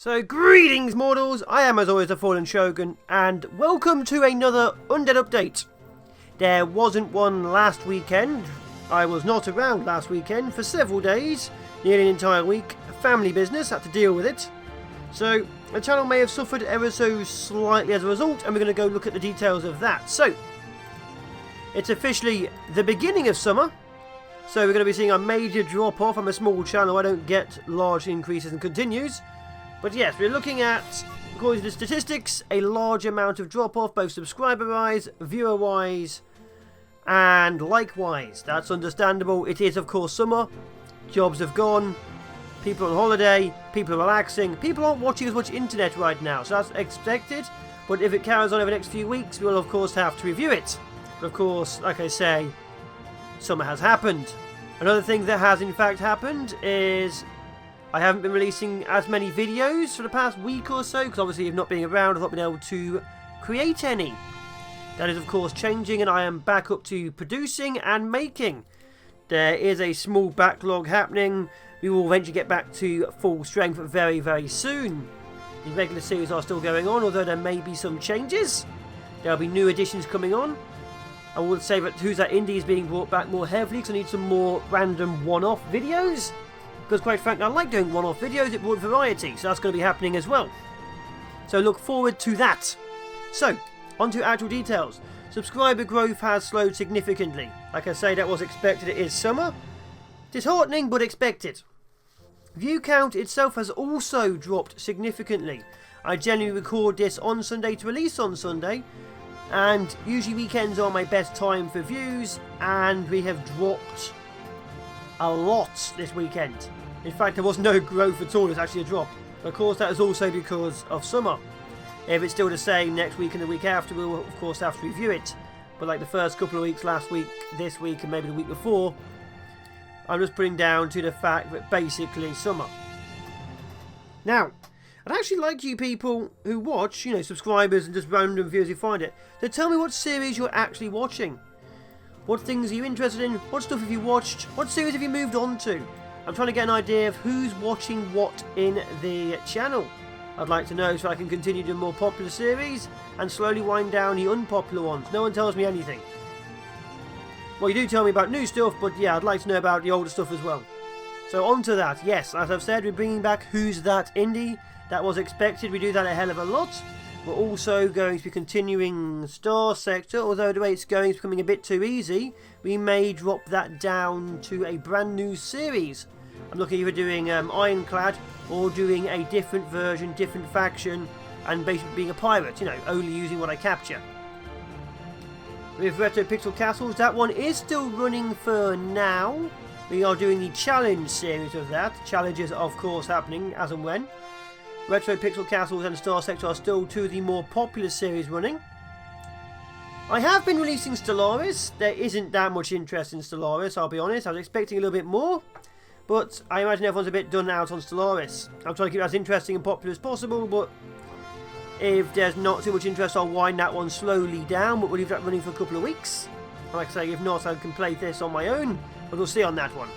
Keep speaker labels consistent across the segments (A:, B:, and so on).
A: So greetings mortals, I am as always the FallenShogun and welcome to another Undead update. There wasn't one last weekend, I was not around last weekend for several days, nearly an entire week, family business, had to deal with it. So the channel may have suffered ever so slightly as a result and we're going to go look at the details of that. So, it's officially the beginning of summer. So we're going to be seeing a major drop off. I'm a small channel, I don't get large increases and continues. But yes, we're looking at, according to the statistics, a large amount of drop off, both subscriber-wise, viewer-wise, and like-wise. That's understandable. It is, of course, summer. Jobs have gone. People on holiday. People are relaxing. People aren't watching as much internet right now, so that's expected. But if it carries on over the next few weeks, we'll, of course, have to review it. But, of course, like I say, summer has happened. Another thing that has, in fact, happened is I haven't been releasing as many videos for the past week or so, because obviously of not being around, I've not been able to create any. That is of course changing and I am back up to producing and making. There is a small backlog happening. We will eventually get back to full strength very, very soon. The regular series are still going on, although there may be some changes. There will be new additions coming on. I would say that Who's That Indie is being brought back more heavily because I need some more random one-off videos. Because quite frankly, I like doing one-off videos, it brought variety, so that's going to be happening as well. So look forward to that. So, on to actual details. Subscriber growth has slowed significantly. Like I say, that was expected, it is summer. Disheartening, but expected. View count itself has also dropped significantly. I generally record this on Sunday to release on Sunday. And usually weekends are my best time for views, and we have dropped a lot this weekend. In fact, there was no growth at all, it's actually a drop. But of course, that is also because of summer. If it's still the same next week and the week after, we'll of course have to review it. But like the first couple of weeks, last week, this week, and maybe the week before, I'm just putting down to the fact that basically summer. Now, I'd actually like you people who watch, subscribers and just random viewers who find it, to tell me what series you're actually watching. What things are you interested in? What stuff have you watched? What series have you moved on to? I'm trying to get an idea of who's watching what in the channel. I'd like to know so I can continue doing more popular series and slowly wind down the unpopular ones. No one tells me anything. Well, you do tell me about new stuff, but yeah, I'd like to know about the older stuff as well. So on to that. Yes, as I've said, we're bringing back Who's That Indie. That was expected. We do that a hell of a lot. We're also going to be continuing Star Sector, although the way it's going is becoming a bit too easy. We may drop that down to a brand new series. I'm looking at either doing Ironclad or doing a different version, different faction, and basically being a pirate, only using what I capture. With Retro Pixel Castles, that one is still running for now. We are doing the challenge series of that. Challenges are of course happening as and when. Retro Pixel Castles and Star Sector are still two of the more popular series running. I have been releasing Stellaris. There isn't that much interest in Stellaris, I'll be honest. I was expecting a little bit more, but I imagine everyone's a bit done out on Stellaris. I'm trying to keep it as interesting and popular as possible, but if there's not too much interest, I'll wind that one slowly down, but we'll leave that running for a couple of weeks. And like I say, if not, I can play this on my own, but we'll see on that one.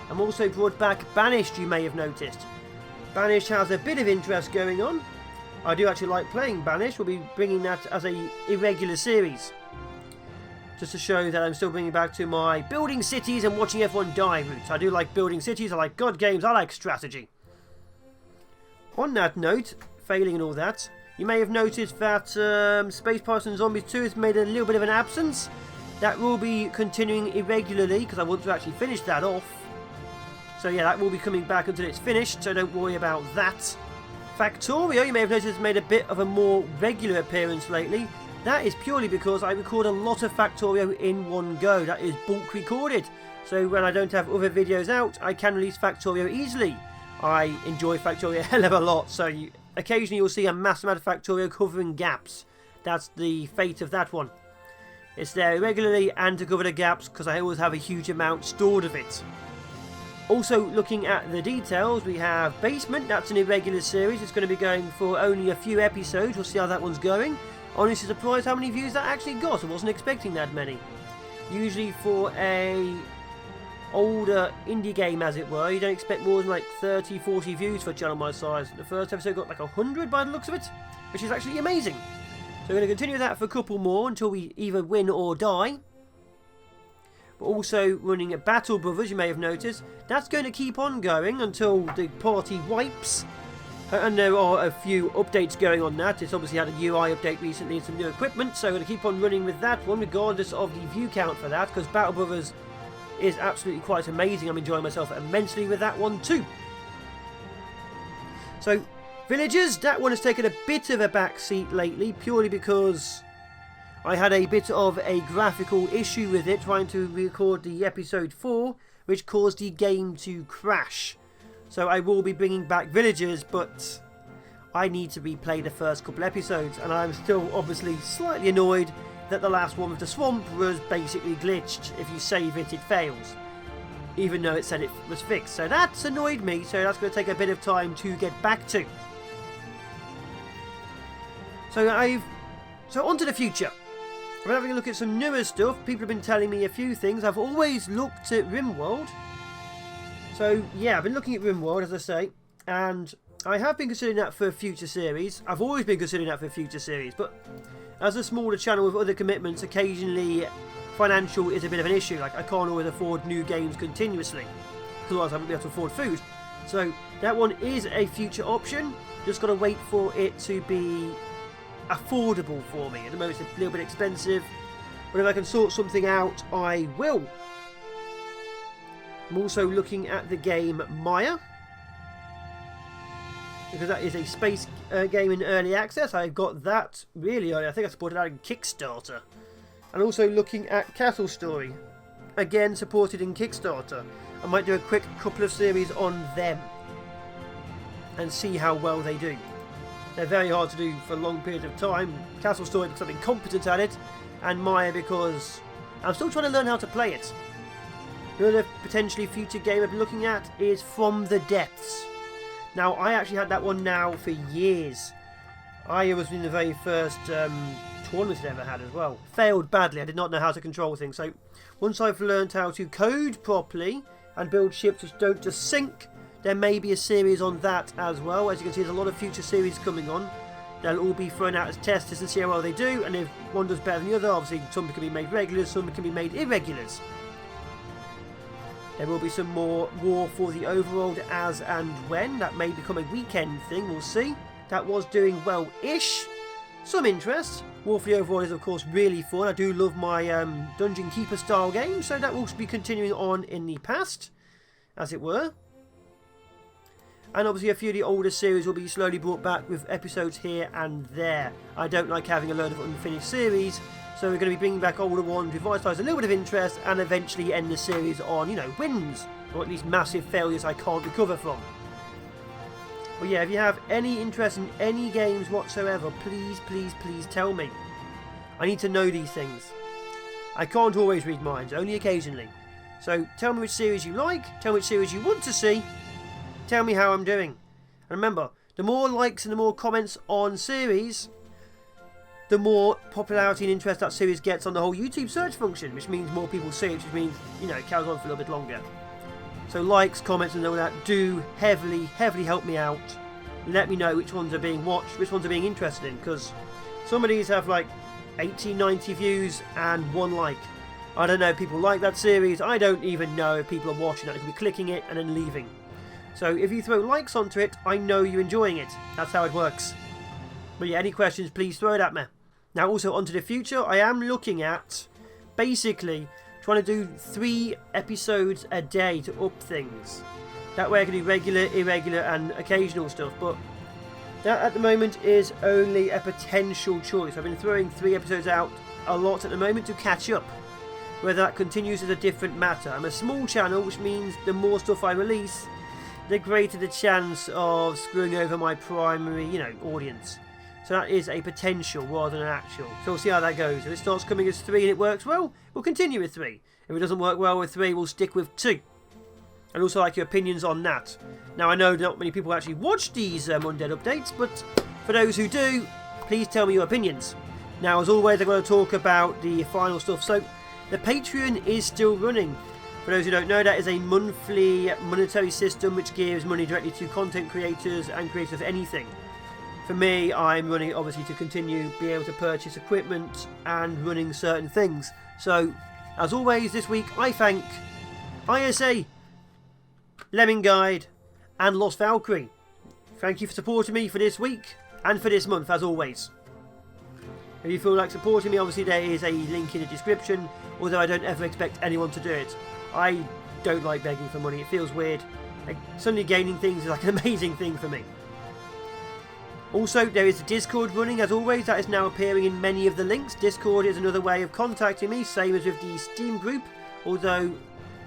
A: I'm also brought back Banished, you may have noticed. Banished has a bit of interest going on. I do actually like playing Banished. We'll be bringing that as a irregular series. Just to show that I'm still bringing back to my building cities and watching everyone die roots. I do like building cities, I like god games, I like strategy. On that note, failing and all that, you may have noticed that Space Pirates and Zombies 2 has made a little bit of an absence. That will be continuing irregularly because I want to actually finish that off. So yeah, that will be coming back until it's finished, so don't worry about that. Factorio, you may have noticed, has made a bit of a more regular appearance lately. That is purely because I record a lot of Factorio in one go. That is bulk recorded. So when I don't have other videos out, I can release Factorio easily. I enjoy Factorio a hell of a lot, so occasionally you'll see a massive amount of Factorio covering gaps. That's the fate of that one. It's there irregularly and to cover the gaps because I always have a huge amount stored of it. Also, looking at the details, we have Basement. That's an irregular series. It's going to be going for only a few episodes. We'll see how that one's going. Honestly surprised how many views that actually got. I wasn't expecting that many. Usually for a older indie game, as it were. You don't expect more than like 30, 40 views for a channel my size. The first episode got like 100 by the looks of it, which is actually amazing. So we're going to continue that for a couple more until we either win or die. But also running a Battle Brothers, you may have noticed. That's going to keep on going until the party wipes. And there are a few updates going on that. It's obviously had a UI update recently and some new equipment. So we're going to keep on running with that one regardless of the view count for that. Because Battle Brothers is absolutely quite amazing. I'm enjoying myself immensely with that one too. So, Villagers, that one has taken a bit of a backseat lately. Purely because I had a bit of a graphical issue with it trying to record the episode 4, which caused the game to crash. So I will be bringing back Villagers, but I need to replay the first couple episodes, and I'm still obviously slightly annoyed that the last one with the swamp was basically glitched. If you save it, it fails, even though it said it was fixed. So that's annoyed me, so that's going to take a bit of time to get back to. So on to the future. We're having a look at some newer stuff. People have been telling me a few things. I've always looked at RimWorld. So yeah, I've been looking at RimWorld, as I say, and I have been considering that for a future series. I've always been considering that for a future series, but as a smaller channel with other commitments, occasionally financial is a bit of an issue. Like, I can't always afford new games continuously, because otherwise I won't be able to afford food. So that one is a future option. Just got to wait for it to be affordable for me. At the moment it's a little bit expensive, but if I can sort something out, I will. I'm also looking at the game Maya, because that is a space game in early access. I've got that really early. I think I supported that in Kickstarter. And also looking at Castle Story, again supported in Kickstarter. I might do a quick couple of series on them and see how well they do. They're very hard to do for a long period of time. Castle Story because I've been competent at it, and Maya because I'm still trying to learn how to play it. Another potentially future game I've been looking at is From the Depths. Now, I actually had that one now for years. I was in the very first tournament I ever had as well. Failed badly. I did not know how to control things. So once I've learned how to code properly and build ships which don't just sink, there may be a series on that as well. As you can see, there's a lot of future series coming on. They'll all be thrown out as testers to see how well they do. And if one does better than the other, obviously some can be made regulars, some can be made irregulars. There will be some more War for the Overworld as and when. That may become a weekend thing, we'll see. That was doing well-ish. Some interest. War for the Overworld is of course really fun. I do love my Dungeon Keeper style game, so that will be continuing on in the past, as it were. And obviously a few of the older series will be slowly brought back with episodes here and there. I don't like having a load of unfinished series, so we're going to be bringing back older ones, revitalise a little bit of interest, and eventually end the series on, you know, wins, or at least massive failures I can't recover from. But yeah, if you have any interest in any games whatsoever, please, please, please tell me. I need to know these things. I can't always read minds, only occasionally. So tell me which series you like, tell me which series you want to see, tell me how I'm doing. And remember, the more likes and the more comments on series, the more popularity and interest that series gets on the whole YouTube search function, which means more people see it, which means, you know, it carries on for a little bit longer. So likes, comments and all that do heavily, heavily help me out. Let me know which ones are being watched, which ones are being interested in, because some of these have like 80, 90 views and 1 like. I don't know if people like that series. I don't even know if people are watching that. They could be clicking it and then leaving. So if you throw likes onto it, I know you're enjoying it. That's how it works. But yeah, any questions, please throw it at me. Now also onto the future, I am looking at basically trying to do 3 episodes a day to up things. That way I can do regular, irregular and occasional stuff, but that at the moment is only a potential choice. I've been throwing 3 episodes out a lot at the moment to catch up. Whether that continues is a different matter. I'm a small channel, which means the more stuff I release, the greater the chance of screwing over my primary, you know, audience. So that is a potential rather than an actual. So we'll see how that goes. If it starts coming as 3 and it works well, we'll continue with 3. If it doesn't work well with 3, we'll stick with 2. And also like your opinions on that. Now I know not many people actually watch these Undead updates, but for those who do, please tell me your opinions. Now as always, I'm going to talk about the final stuff. So the Patreon is still running. For those who don't know, that is a monthly monetary system which gives money directly to content creators and creators of anything. For me, I'm running it obviously to continue being able to purchase equipment and running certain things. So, as always, this week I thank ISA, Lemming Guide and Lost Valkyrie. Thank you for supporting me for this week and for this month, as always. If you feel like supporting me, obviously there is a link in the description, although I don't ever expect anyone to do it. I don't like begging for money, it feels weird. Like, suddenly gaining things is like an amazing thing for me. Also, there is a Discord running, as always, that is now appearing in many of the links. Discord is another way of contacting me, same as with the Steam group, although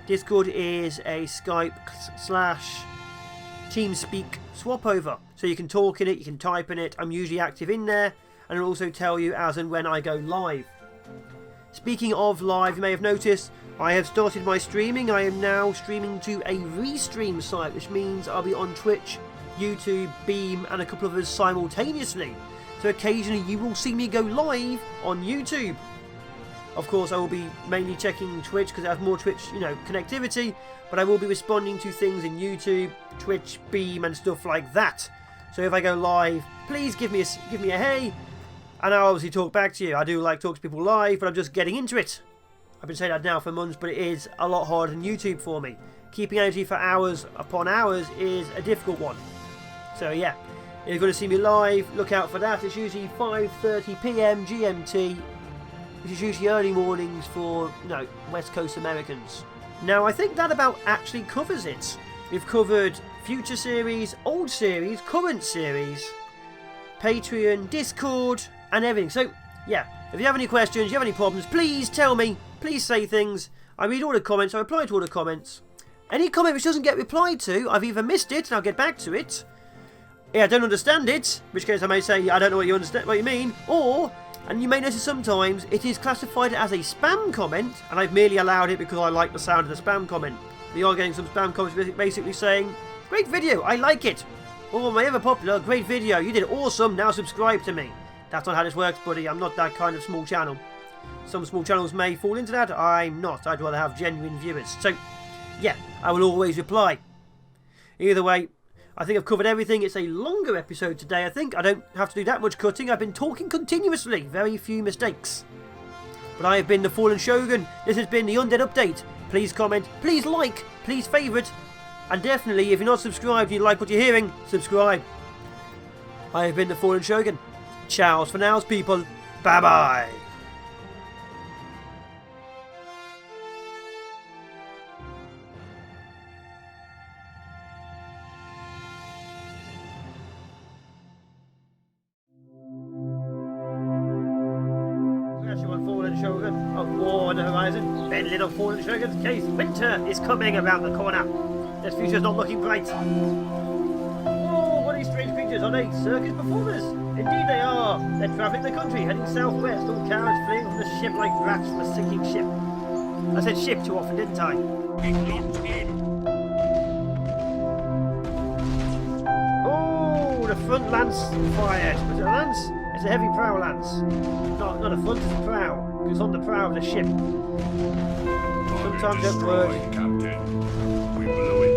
A: Discord is a Skype/TeamSpeak swap over. So you can talk in it, you can type in it, I'm usually active in there, and I'll also tell you as and when I go live. Speaking of live, you may have noticed, I have started my streaming. I am now streaming to a restream site, which means I'll be on Twitch, YouTube, Beam and a couple of others simultaneously. So occasionally you will see me go live on YouTube. Of course I will be mainly checking Twitch because I have more Twitch, connectivity, but I will be responding to things in YouTube, Twitch, Beam and stuff like that. So if I go live, please give me a hey, and I'll obviously talk back to you. I do like talk to people live, but I'm just getting into it. I've been saying that now for months, but it is a lot harder than YouTube for me. Keeping energy for hours upon hours is a difficult one. So yeah, if you're going to see me live, look out for that. It's usually 5:30 PM GMT, which is usually early mornings for, West Coast Americans. Now, I think that about actually covers it. We've covered future series, old series, current series, Patreon, Discord, and everything. So, yeah, if you have any questions, you have any problems, please tell me. Please say things. I read all the comments, I reply to all the comments. Any comment which doesn't get replied to, I've either missed it and I'll get back to it. Yeah, I don't understand it, in which case I may say I don't know what you mean, or, and you may notice sometimes, it is classified as a spam comment, and I've merely allowed it because I like the sound of the spam comment. We are getting some spam comments basically saying, great video, I like it, or my ever popular, great video, you did awesome, now subscribe to me. That's not how this works, buddy, I'm not that kind of small channel. Some small channels may fall into that, I'm not, I'd rather have genuine viewers. So, yeah, I will always reply. Either way, I think I've covered everything. It's a longer episode today, I think. I don't have to do that much cutting. I've been talking continuously. Very few mistakes. But I have been the Fallen Shogun. This has been the Undead Update. Please comment, please like, please favourite. And definitely, if you're not subscribed and you like what you're hearing, subscribe. I have been the Fallen Shogun. Ciao for now, people. Bye-bye. FallenShogun of War on the horizon. Ben little FallenShogun's case. Winter is coming around the corner. This future's not looking bright. Oh, what are these strange creatures? Are they circus performers? Indeed they are. They're travelling the country, heading southwest, all cowards fleeing from the ship like rats from a sinking ship. I said ship too often, didn't I? Oh, the front lance fired. Was it a lance? It's a heavy prow lance. Not a front, it's a prow. It's on the prow of the ship. Sometimes it works.
B: Captain. We blew it.